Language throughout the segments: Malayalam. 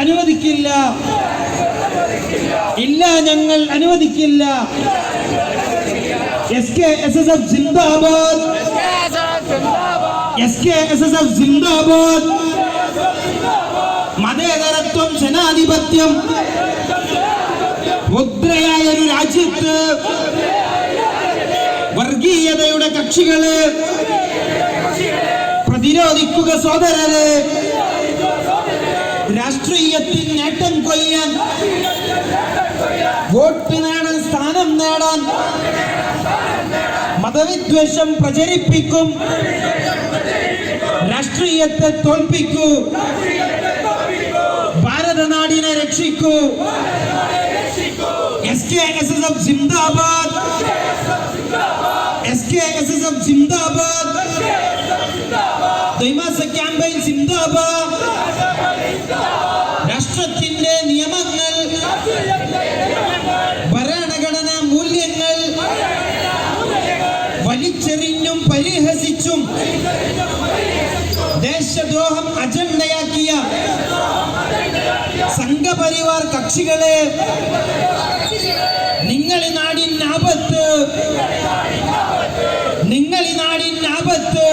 അനുവദിക്കില്ല, ഇല്ല ഞങ്ങൾ അനുവദിക്കില്ല. SKSSF ജിന്ദാബാദ്, SKSSF ജിന്ദാബാദ്. മതേതരത്വം, ജനാധിപത്യം മുദ്രയായ ഒരു രാജ്യത്ത് വർഗീയതയുടെ കക്ഷികള് പ്രതിരോധിക്കുക സഹോദരരെ. രാഷ്ട്രീയത്തിൽ നേട്ടം കൊയ്യാൻ, വോട്ട് നേടാൻ, സ്ഥാനം നേടാൻ മതവിദ്വേഷം പ്രചരിപ്പിക്കും, രാഷ്ട്രീയത്തെ തോൽപ്പിക്കൂ, ഭാരതനാടിനെ രക്ഷിക്കൂ. SKSSF ജിന്ദാബാദ്, SKSSF ജിന്ദാബാദ്. ദൈമാസ ക്യാമ്പയിൻ ജിന്ദാബാദ്. രാഷ്ട്രത്തിന്റെ നിയമങ്ങൾ, ഭരണഘടനാ മൂല്യങ്ങൾ വലിച്ചെറിഞ്ഞും പരിഹസിച്ചും ദേശദ്രോഹം അജണ്ടയാക്കിയ സംഘപരിവാർ കക്ഷികളെ നിങ്ങളി നാടിനാപത്ത്, നിങ്ങളി നാടിനാപത്ത്.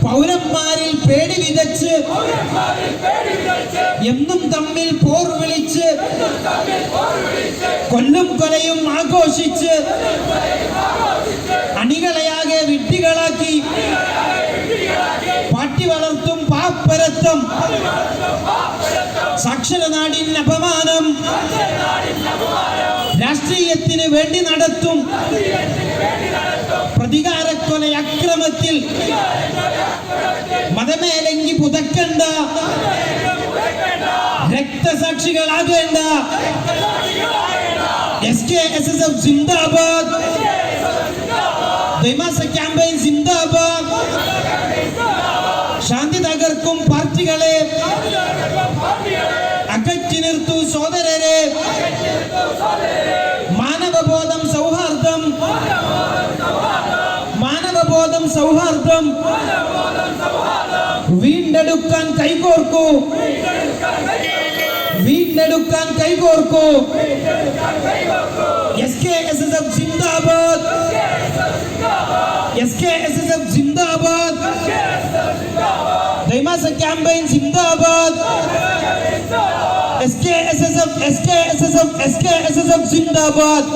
പൗരന്മാരിൽ പേടി വിതച്ച് എന്നും തമ്മിൽ പോർ വിളിച്ച് കൊല്ലും കൊലയും ആഘോഷിച്ച് അണികളെയാകെ വിഡ്ഢികളാക്കി പാട്ടി വളർത്തും പാപ്പരത്വം. സാക്ഷരനാടിൻ അപമാനം രാഷ്ട്രീയത്തിന് വേണ്ടി നടത്തും പ്രതികാരക്കൊല അക്രമത്തിൽ മതമേലങ്കി പുതക്കണ്ട, രക്തസാക്ഷികളാകേണ്ട. SKSSF ജിന്ദാബാദ്, ദൈമാസ ക്യാമ്പയിൻ ജിന്ദാബാദ്. ശാന്തി തകർക്കും പാർട്ടികളെ അകറ്റി നിർത്തൂ സഹോദരരെ. മാനവബോധം, സൗഹാർദ്ദം, മാനവബോധം, സൗഹാർദ്ദം വീണ്ടെടുക്കാൻ കൈകോർക്കൂ, വീണ്ടെടുക്കാൻ കൈകോർക്കൂ. SKSSF ജിന്ദാബാദ്, SKSSF ജിന്ദാബാദ്. ദൈമാസ ക്യാമ്പയിൻ ജിന്ദാബാദ്. SKSSF ജിന്ദാബാദ്.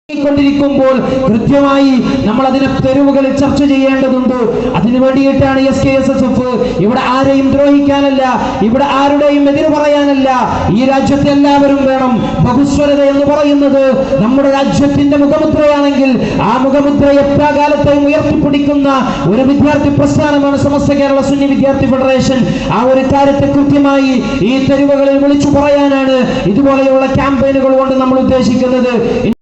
ിരിക്കുമ്പോൾ കൃത്യമായി നമ്മൾ അതിനെ തെരുവുകളിൽ ചർച്ച ചെയ്യേണ്ടതുണ്ട്. അതിനു വേണ്ടിയിട്ടാണ് SKSSF. ഇവിടെ ആരെയും ദ്രോഹിക്കാനല്ല, ഇവിടെ ആരുടെയും എതിര് പറയാനല്ല. ഈ രാജ്യത്ത് എല്ലാവരും വേണം. ബഹുസ്വരത എന്ന് പറയുന്നത് നമ്മുടെ രാജ്യത്തിന്റെ മുഖമുദ്രയാണെങ്കിൽ ആ മുഖമുദ്ര എക്കാലത്തെയും ഉയർത്തിപ്പിടിക്കുന്ന ഒരു വിദ്യാർത്ഥി പ്രസ്ഥാനമാണ് സമസ്ത കേരള സുന്നി വിദ്യാർത്ഥി ഫെഡറേഷൻ. ആ ഒരു കാര്യത്തെ കൃത്യമായി ഈ തെരുവുകളിൽ വിളിച്ചു പറയാനാണ് ഇതുപോലെയുള്ള ക്യാമ്പയിനുകൾ കൊണ്ട് നമ്മൾ ഉദ്ദേശിക്കുന്നത്.